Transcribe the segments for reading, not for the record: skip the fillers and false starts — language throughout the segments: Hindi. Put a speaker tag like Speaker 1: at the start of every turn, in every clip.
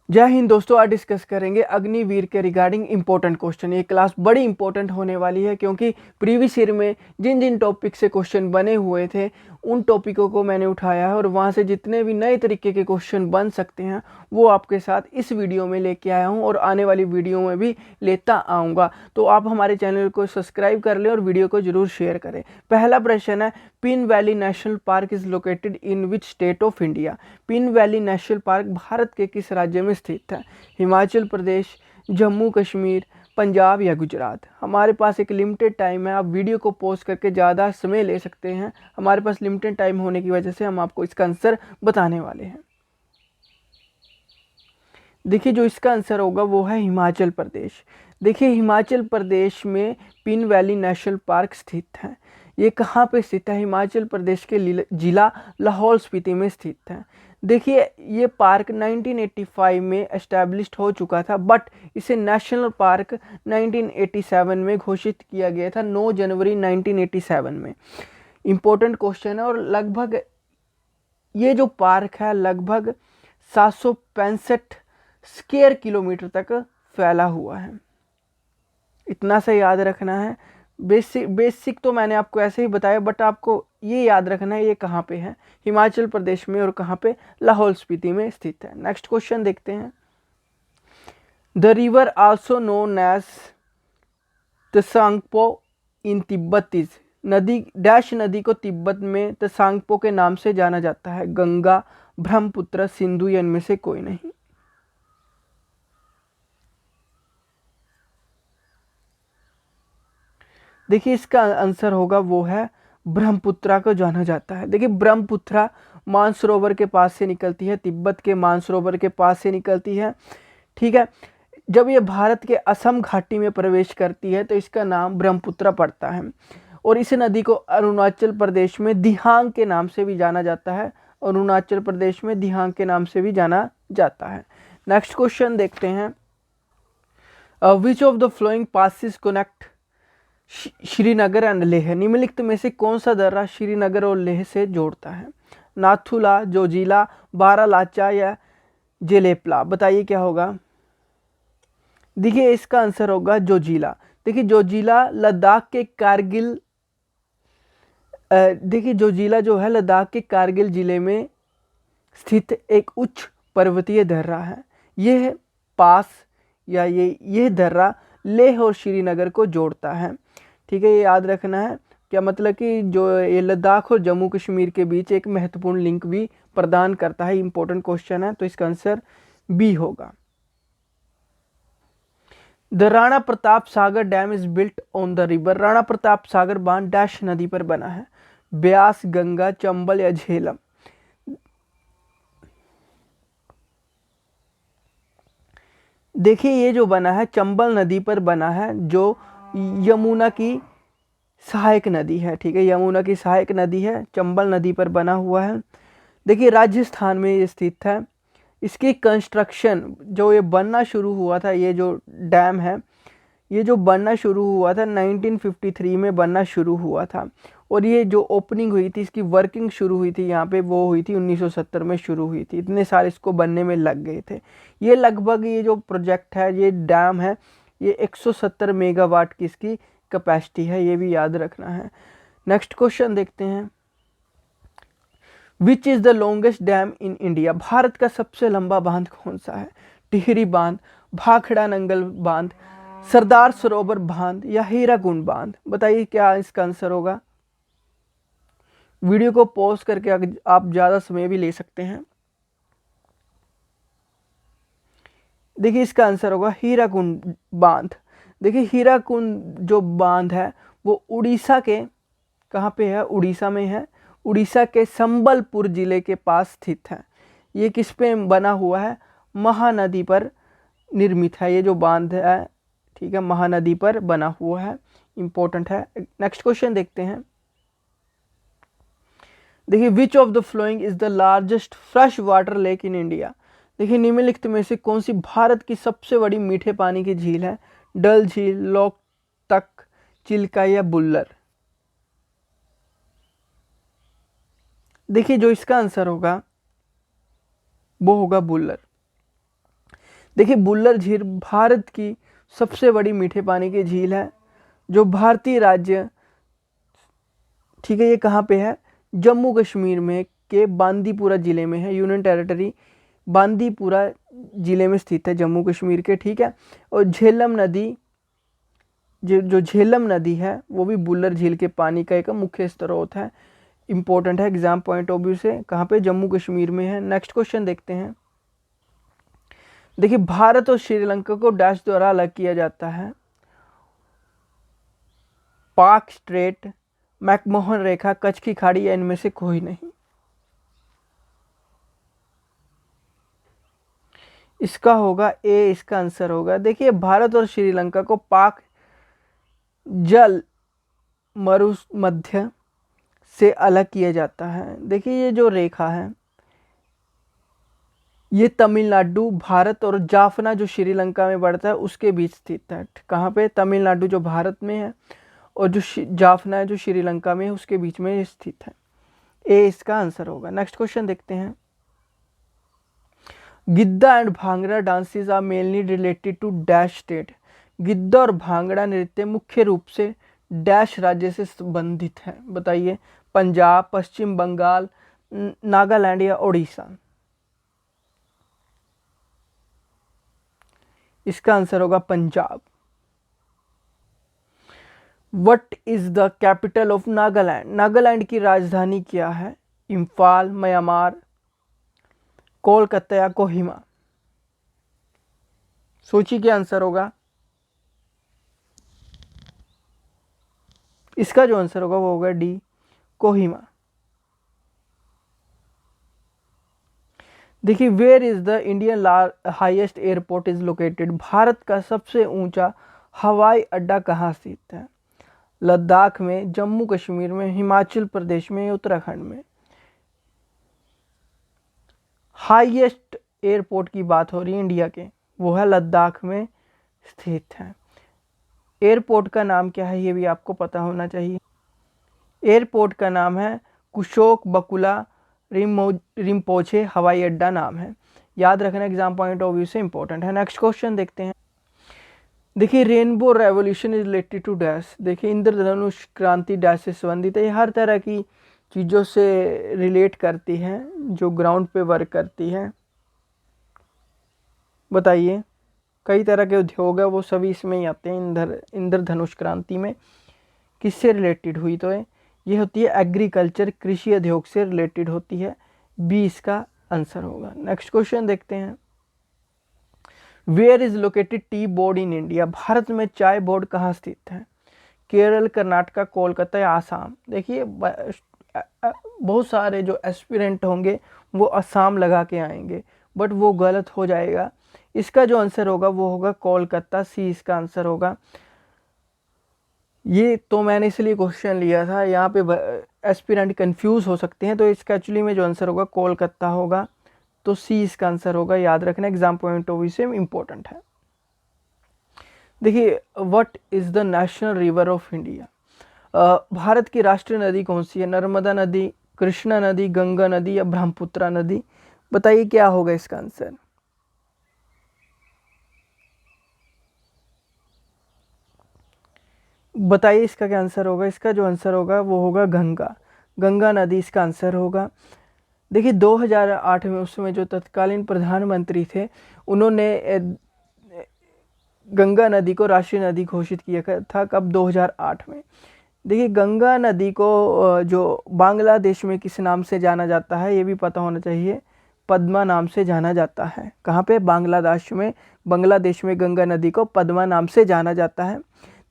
Speaker 1: जय हिंद दोस्तों, आज डिस्कस करेंगे अग्निवीर के रिगार्डिंग इंपॉर्टेंट क्वेश्चन। ये क्लास बड़ी इंपॉर्टेंट होने वाली है क्योंकि प्रीवियस ईयर में जिन जिन टॉपिक से क्वेश्चन बने हुए थे उन टॉपिकों को मैंने उठाया है और वहाँ से जितने भी नए तरीके के क्वेश्चन बन सकते हैं वो आपके साथ इस वीडियो में लेके आया हूँ और आने वाली वीडियो में भी लेता आऊँगा। तो आप हमारे चैनल को सब्सक्राइब कर लें और वीडियो को ज़रूर शेयर करें। पहला प्रश्न है, pin valley national park is located in which state of India. Pin valley national park Bharat के किस राज्य में स्थित है? हिमाचल प्रदेश, जम्मू कश्मीर, पंजाब या गुजरात। हमारे पास एक लिमिटेड टाइम है, आप वीडियो को पॉज करके ज़्यादा समय ले सकते हैं। हमारे पास लिमिटेड टाइम होने की वजह से हम आपको इसका आंसर बताने वाले हैं। देखिए, जो इसका आंसर होगा वो है हिमाचल प्रदेश। देखिए, हिमाचल प्रदेश में पिन वैली नेशनल पार्क स्थित है। ये कहाँ पे स्थित है? हिमाचल प्रदेश के जिला लाहौल स्पीति में स्थित है। देखिए, ये पार्क 1985 में एस्टैब्लिश्ड हो चुका था, बट इसे नेशनल पार्क 1987 में घोषित किया गया था, 9 जनवरी 1987 में। इम्पोर्टेंट क्वेश्चन है और लगभग ये जो पार्क है लगभग 765 स्क्वायर किलोमीटर तक फैला हुआ है। इतना सा याद रखना है। बेसिक तो मैंने आपको ऐसे ही बताया, बट आपको ये याद रखना है ये कहाँ पे है, हिमाचल प्रदेश में, और कहाँ पे? लाहौल स्पीति में स्थित है। नेक्स्ट क्वेश्चन देखते हैं। The river also known as Tsangpo in Tibet is. नदी डैश नदी को तिब्बत में त्सांगपो के नाम से जाना जाता है? गंगा, ब्रह्मपुत्र, सिंधु या इनमें से कोई नहीं। देखिए, इसका आंसर होगा वो है ब्रह्मपुत्रा को जाना जाता है। देखिए, ब्रह्मपुत्रा मानसरोवर के पास से निकलती है, तिब्बत के मानसरोवर के पास से निकलती है। ठीक है, जब ये भारत के असम घाटी में प्रवेश करती है तो इसका नाम ब्रह्मपुत्रा पड़ता है और इस नदी को अरुणाचल प्रदेश में दिहांग के नाम से भी जाना जाता है। अरुणाचल प्रदेश में दिहांग के नाम से भी जाना जाता है। नेक्स्ट क्वेश्चन देखते हैं। Which of the flowing passes connect Srinagar and Leh. निम्नलिखित में से कौन सा दर्रा श्रीनगर और लेह से जोड़ता है? नाथुला, जोजिला, बारालाचा या जेलेपला। बताइए क्या होगा? देखिए, इसका आंसर होगा जोजिला। देखिए, जोजिला लद्दाख के कारगिल देखिए, जोजिला जो है लद्दाख के कारगिल जिले में स्थित एक उच्च पर्वतीय दर्रा है। यह पास या यह दर्रा लेह और श्रीनगर को जोड़ता है। ठीक है, ये याद रखना है। क्या मतलब कि जो ये लद्दाख और जम्मू कश्मीर के बीच एक महत्वपूर्ण लिंक भी प्रदान करता है। इंपॉर्टेंट क्वेश्चन है, तो इसका आंसर बी होगा। The Rana Pratap Sagar dam is built on the river. Rana Pratap Sagar बांध डैश नदी पर बना है? ब्यास, गंगा, चंबल या झेलम। देखिए, ये जो बना है चंबल नदी पर बना है, जो यमुना की सहायक नदी है। ठीक है, यमुना की सहायक नदी है, चंबल नदी पर बना हुआ है। देखिए, राजस्थान में ये स्थित है। इसकी कंस्ट्रक्शन जो ये बनना शुरू हुआ था, ये जो डैम है ये जो बनना शुरू हुआ था 1953 में बनना शुरू हुआ था और ये जो ओपनिंग हुई थी, इसकी वर्किंग शुरू हुई थी यहाँ पे, वो हुई थी 1970 में शुरू हुई थी। इतने साल इसको बनने में लग गए थे। ये लगभग ये जो प्रोजेक्ट है, ये डैम है, ये 170 मेगावाट की इसकी कैपेसिटी है, ये भी याद रखना है। नेक्स्ट क्वेश्चन देखते हैं। Which is the longest dam in India. Bharat का सबसे लंबा बांध कौन सा है? टिहरी बांध, भाखड़ा नंगल बांध, सरदार सरोवर बांध या हीराकुंड बांध। बताइए क्या इसका आंसर होगा? वीडियो को पॉज करके आप ज़्यादा समय भी ले सकते हैं। देखिए, इसका आंसर होगा हीराकुंड बांध। देखिए, हीराकुंड जो बांध है वो उड़ीसा के, कहाँ पे है? उड़ीसा में है। उड़ीसा के संबलपुर जिले के पास स्थित है। ये किस पे बना हुआ है? महानदी पर निर्मित है ये जो बांध है। ठीक है, महानदी पर बना हुआ है, इंपॉर्टेंट है। नेक्स्ट क्वेश्चन देखते हैं। देखिए, which of the following is the largest fresh water lake in India. देखिए, निम्नलिखित में से कौन सी भारत की सबसे बड़ी मीठे पानी की झील है? डल झील, लोकतक, चिल्का या बुल्लर। देखिए, जो इसका आंसर होगा वो होगा बुल्लर। देखिए बुल्लर झील भारत की सबसे बड़ी मीठे पानी की झील है जो भारतीय राज्य, ठीक है, ये कहाँ पे है, जम्मू कश्मीर में के बांदीपुरा जिले में है, यूनियन टेरिटरी बांदीपुरा जिले में स्थित है जम्मू कश्मीर के, ठीक है। और झेलम नदी, जो झेलम नदी है वो भी बुल्लर झील के पानी का एक मुख्य स्रोत है, इंपॉर्टेंट है एग्जाम पॉइंट ऑफ व्यू से, कहाँ पे, जम्मू कश्मीर में है। नेक्स्ट क्वेश्चन देखते हैं। देखिए भारत और श्रीलंका को डैश द्वारा अलग किया जाता है, पाक स्ट्रेट, मैकमोहन रेखा, कच्छ की खाड़ी, या इनमें से कोई नहीं। इसका होगा ए, इसका आंसर होगा। देखिए भारत और श्रीलंका को पाक जल मरुमध्य से अलग किया जाता है। देखिए ये जो रेखा है ये तमिलनाडु भारत और जाफना जो श्रीलंका में पड़ता है उसके बीच स्थित है। कहाँ पे, तमिलनाडु जो भारत में है और जो जाफना है जो श्रीलंका में है उसके बीच में स्थित है। ए इसका आंसर होगा। नेक्स्ट क्वेश्चन देखते हैं। Giddha and bhangra dances are mainly related to dash state. Giddha और भांगड़ा नृत्य मुख्य रूप से डैश राज्य से संबंधित है, बताइए। पंजाब, पश्चिम बंगाल, नागालैंड या उड़ीसा। इसका आंसर होगा Punjab. What is the capital of Nagaland. Nagaland की राजधानी क्या है, इम्फाल, म्यांमार, कोलकाता या कोहिमा। सोचिए क्या आंसर होगा। इसका जो आंसर होगा वो होगा डी, कोहिमा। देखिए where is the Indian highest airport is located. Bharat का सबसे ऊंचा हवाई अड्डा कहाँ स्थित है, लद्दाख में, जम्मू कश्मीर में, हिमाचल प्रदेश में, उत्तराखंड में। हाईएस्ट एयरपोर्ट की बात हो रही है इंडिया के, वो है लद्दाख में स्थित है। एयरपोर्ट का नाम क्या है ये भी आपको पता होना चाहिए। एयरपोर्ट का नाम है कुशोक बकुला रिम्पोचे हवाई अड्डा नाम है, याद रखना एग्जाम पॉइंट ऑफ व्यू से इंपॉर्टेंट है। नेक्स्ट क्वेश्चन देखते हैं। देखिए rainbow revolution is related to dash. देखिए इंद्रधनुष क्रांति डैश से संबंधित है। ये हर तरह की चीज़ों से रिलेट करती हैं जो ग्राउंड पे वर्क करती हैं, बताइए। कई तरह के उद्योग है वो सभी इसमें ही आते हैं। इंद्रधनुष क्रांति में किससे रिलेटेड हुई, तो ये होती है एग्रीकल्चर, कृषि उद्योग से रिलेटेड होती है। बी इसका आंसर होगा। नेक्स्ट क्वेश्चन देखते हैं। Where is located tea board in India. Bharat में चाय बोर्ड कहाँ स्थित है, केरल, कर्नाटक, कोलकाता या आसाम। देखिए बहुत सारे जो एस्पिरेंट होंगे वो असम लगा के आएंगे, बट वो गलत हो जाएगा। इसका जो आंसर होगा वो होगा कोलकाता, सी इसका आंसर होगा। ये तो मैंने इसलिए क्वेश्चन लिया था, यहाँ पे एस्पिरेंट कंफ्यूज हो सकते हैं, तो इसका एक्चुअली में जो आंसर होगा कोलकाता होगा, तो सी इसका आंसर होगा, याद रखना एग्जाम पॉइंट ऑफ व्यू से इम्पोर्टेंट है। देखिए what is the national river of India. Bharat की राष्ट्रीय नदी कौन सी है, नर्मदा नदी, कृष्णा नदी, गंगा नदी या ब्रह्मपुत्र नदी। बताइए क्या होगा इसका आंसर। बताइए इसका क्या आंसर होगा। इसका जो आंसर होगा वो होगा गंगा, गंगा नदी इसका आंसर होगा। देखिए 2008 में उस समय जो तत्कालीन प्रधानमंत्री थे उन्होंने गंगा नदी को राष्ट्रीय नदी घोषित किया था, कब, 2008 में। देखिए गंगा नदी को जो बांग्लादेश में किस नाम से जाना जाता है ये भी पता होना चाहिए, पद्मा नाम से जाना जाता है। कहाँ पे, बांग्लादेश में गंगा नदी को पद्मा नाम से जाना जाता है।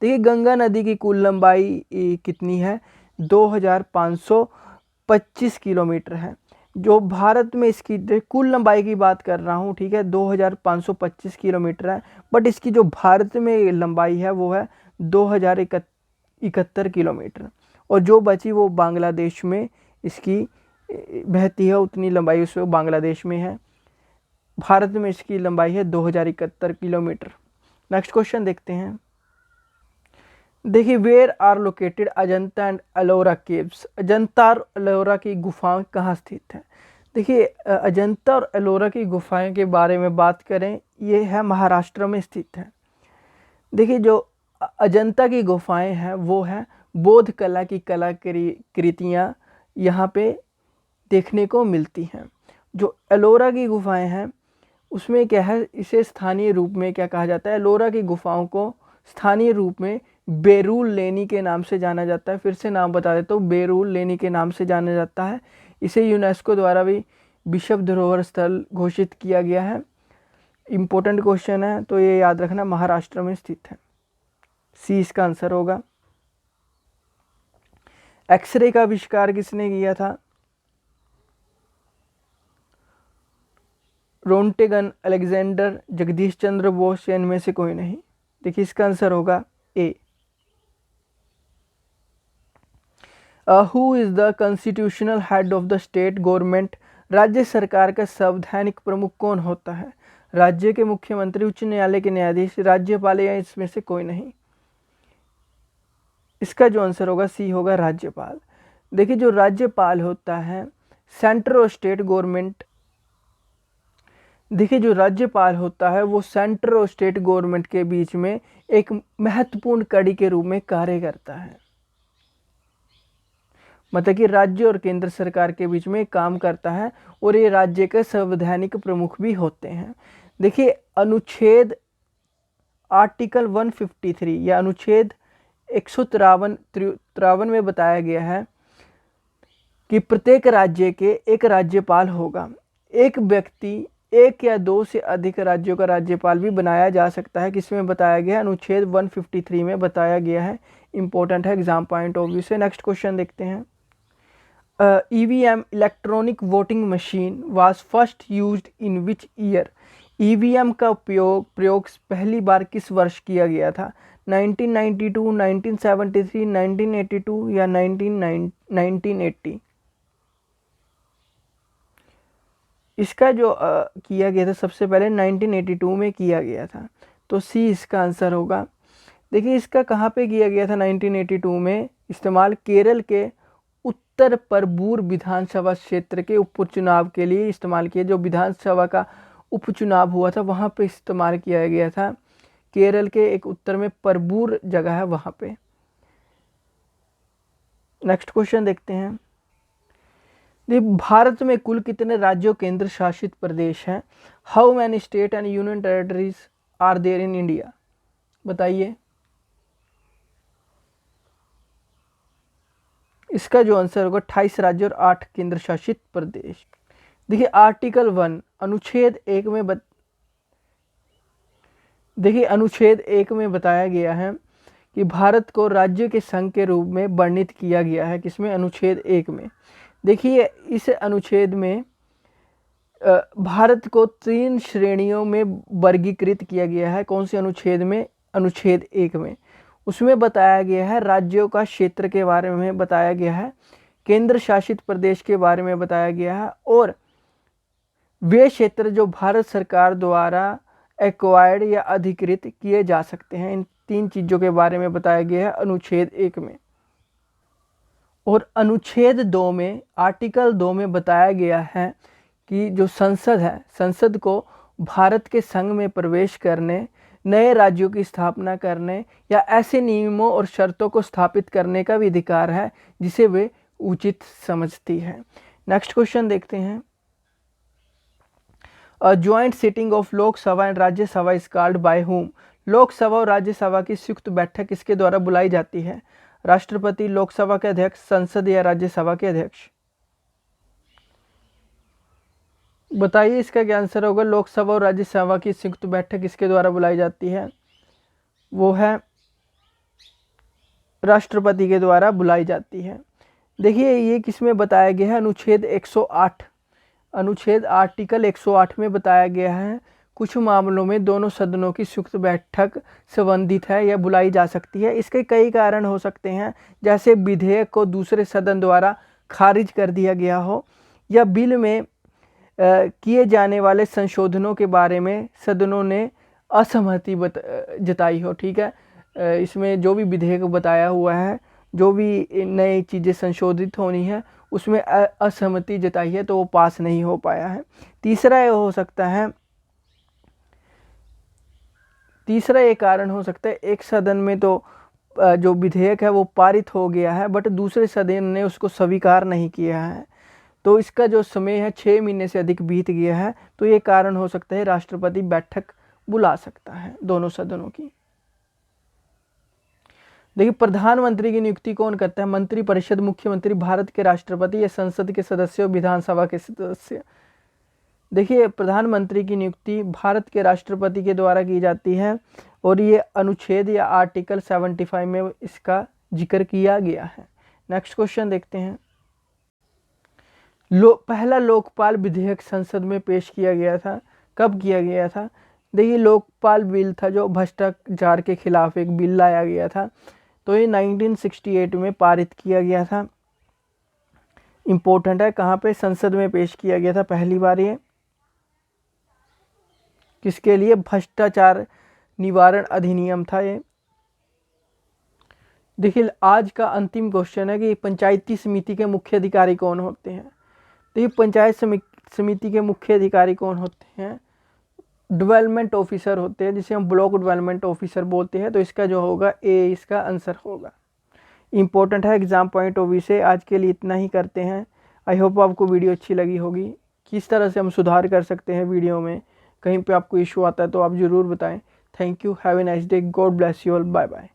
Speaker 1: देखिए गंगा नदी की कुल लंबाई कितनी है, 2525 किलोमीटर है। जो भारत में इसकी कुल लंबाई की बात कर रहा हूँ, ठीक है, 2525 किलोमीटर है, बट इसकी जो भारत में लंबाई है वो है 2071 किलोमीटर, और जो बची वो बांग्लादेश में इसकी बहती है, उतनी लंबाई उसमें बांग्लादेश में है। भारत में इसकी लंबाई है 2071 किलोमीटर। नेक्स्ट क्वेश्चन देखते हैं। देखिए where are located Ajanta and Ellora caves. Ajanta और एलोरा की गुफाएं कहाँ स्थित हैं। देखिए अजंता और एलोरा की गुफाएं के बारे में बात करें, ये है महाराष्ट्र में स्थित है। देखिए जो अजंता की गुफाएं हैं वो है बौद्ध कला की कृतियाँ यहाँ पे देखने को मिलती हैं। जो एलोरा की गुफाएं हैं उसमें क्या है, इसे स्थानीय रूप में क्या कहा जाता है, एलोरा की गुफाओं को स्थानीय रूप में बेरुल लेनी के नाम से जाना जाता है। फिर से नाम बता देता हूँ, बेरुल लेनी के नाम से जाना जाता है। इसे यूनेस्को द्वारा भी विश्व धरोहर स्थल घोषित किया गया है। इम्पोर्टेंट क्वेश्चन है तो ये याद रखना, महाराष्ट्र में स्थित है। सी इसका आंसर होगा। एक्सरे का आविष्कार किसने किया था? रोंटेगन, अलेक्जेंडर, जगदीश चंद्र बोस या इनमें से कोई नहीं। देखिए इसका आंसर होगा A. Who is the constitutional head of the state government? राज्य सरकार का संवैधानिक प्रमुख कौन होता है? राज्य के मुख्यमंत्री, उच्च न्यायालय के न्यायाधीश, राज्यपाल या इसमें से कोई नहीं। इसका जो आंसर होगा सी होगा, राज्यपाल। देखिए जो राज्यपाल होता है सेंट्रल और स्टेट गवर्नमेंट, देखिए जो राज्यपाल होता है वो सेंट्रल और स्टेट गवर्नमेंट के बीच में एक महत्वपूर्ण कड़ी के रूप में कार्य करता है। मतलब कि राज्य और केंद्र सरकार के बीच में काम करता है और ये राज्य के संवैधानिक प्रमुख भी होते हैं। देखिए अनुच्छेद आर्टिकल 153 या अनुच्छेद 153 में बताया गया है कि प्रत्येक राज्य के एक राज्यपाल होगा। एक व्यक्ति एक या दो से अधिक राज्यों का राज्यपाल भी बनाया जा सकता है। किसमें बताया गया है? अनुच्छेद 153 में बताया गया है। इंपॉर्टेंट है एग्जाम पॉइंट ऑफ व्यू से। नेक्स्ट क्वेश्चन देखते हैं। EVM electronic voting machine was first used in which year? EVM का प्रयोग पहली बार किस वर्ष किया गया था? 1992, 1973, 1982 या 1980? इसका जो किया गया था सबसे पहले 1982 में किया गया था, तो सी इसका आंसर होगा। देखिए इसका कहाँ पे किया गया था 1982 में? इस्तेमाल केरल के उत्तर परबूर विधानसभा क्षेत्र के उपचुनाव के लिए इस्तेमाल किया। जो विधानसभा का उपचुनाव हुआ था वहाँ पे इस्तेमाल किया गया था। केरल के एक उत्तर में परबूर जगह है वहाँ पे। नेक्स्ट क्वेश्चन देखते हैं। भारत में कुल कितने राज्यों केंद्र शासित प्रदेश हैं? How many state and union territories are there in India? बताइए। इसका जो आंसर होगा 28 राज्य और 8 केंद्र शासित प्रदेश। देखिए आर्टिकल 1 अनुच्छेद 1 में अनुच्छेद 1 में बताया गया है कि भारत को राज्य के संघ के रूप में वर्णित किया गया है। किसमें? अनुच्छेद 1 में। देखिए इस अनुच्छेद में भारत को 3 श्रेणियों में वर्गीकृत किया गया है। कौन से अनुच्छेद में? अनुच्छेद 1 में। उसमें बताया गया है राज्यों का क्षेत्र के बारे में बताया गया है, केंद्र शासित प्रदेश के बारे में बताया गया है और वे क्षेत्र जो भारत सरकार द्वारा एक्वायर्ड या अधिकृत किए जा सकते हैं। इन 3 चीज़ों के बारे में बताया गया है अनुच्छेद 1 में। और अनुच्छेद 2 में, आर्टिकल 2 में बताया गया है कि जो संसद है, संसद को भारत के संघ में प्रवेश करने, नए राज्यों की स्थापना करने या ऐसे नियमों और शर्तों को स्थापित करने का भी अधिकार है जिसे वे उचित समझती है। नेक्स्ट क्वेश्चन देखते हैं। Joint sitting of Lok Sabha and Rajya Sabha is called by whom? Lok Sabha और राज्यसभा की संयुक्त बैठक किसके द्वारा बुलाई जाती है? राष्ट्रपति, लोकसभा के अध्यक्ष, संसद या राज्यसभा के अध्यक्ष? बताइए इसका क्या आंसर होगा। लोकसभा और राज्यसभा की संयुक्त बैठक किसके द्वारा बुलाई जाती है? वो है राष्ट्रपति के द्वारा बुलाई जाती है। देखिए ये किसमें बताया गया है? अनुच्छेद 108, अनुच्छेद आर्टिकल 108 में बताया गया है कुछ मामलों में दोनों सदनों की संयुक्त बैठक संबंधित है या बुलाई जा सकती है। इसके कई कारण हो सकते हैं, जैसे विधेयक को दूसरे सदन द्वारा खारिज कर दिया गया हो या बिल में किए जाने वाले संशोधनों के बारे में सदनों ने असहमति जताई हो। ठीक है, इसमें जो भी विधेयक बताया हुआ है, जो भी नई चीज़ें संशोधित होनी है उसमें असहमति जताई है तो वो पास नहीं हो पाया है। तीसरा ये हो सकता है, तीसरा ये कारण हो सकता है एक सदन में तो जो विधेयक है वो पारित हो गया है बट दूसरे सदन ने उसको स्वीकार नहीं किया है, तो इसका जो समय है 6 महीने से अधिक बीत गया है, तो ये कारण हो सकता है राष्ट्रपति बैठक बुला सकता है दोनों सदनों की। देखिए प्रधानमंत्री की नियुक्ति कौन करता है? मंत्रिपरिषद, मुख्यमंत्री, भारत के राष्ट्रपति या संसद के सदस्य, विधानसभा के सदस्य। देखिए प्रधानमंत्री की नियुक्ति भारत के राष्ट्रपति के द्वारा की जाती है और ये अनुच्छेद या आर्टिकल 75 में इसका जिक्र किया गया है। नेक्स्ट क्वेश्चन देखते हैं। पहला लोकपाल विधेयक संसद में पेश किया गया था, कब किया गया था? देखिए लोकपाल बिल था जो भ्रष्टाचार के खिलाफ एक बिल लाया गया था, तो ये 1968 में पारित किया गया था। इम्पोर्टेंट है, कहाँ पे? संसद में पेश किया गया था पहली बार। ये किसके लिए? भ्रष्टाचार निवारण अधिनियम था ये। देखिए आज का अंतिम क्वेश्चन है कि पंचायती समिति के मुख्य अधिकारी कौन होते हैं? देखिए पंचायत समिति के मुख्य अधिकारी कौन होते हैं? डेवलपमेंट ऑफिसर होते हैं, जिसे हम ब्लॉक डेवलपमेंट ऑफिसर बोलते हैं। तो इसका जो होगा ए इसका आंसर होगा। इम्पोर्टेंट है एग्जाम पॉइंट ऑफ व्यू से। आज के लिए इतना ही करते हैं। आई होप आपको वीडियो अच्छी लगी होगी। किस तरह से हम सुधार कर सकते हैं वीडियो में, कहीं पे आपको इशू आता है तो आप ज़रूर बताएं। Thank you, have a nice day, God bless you all, bye bye.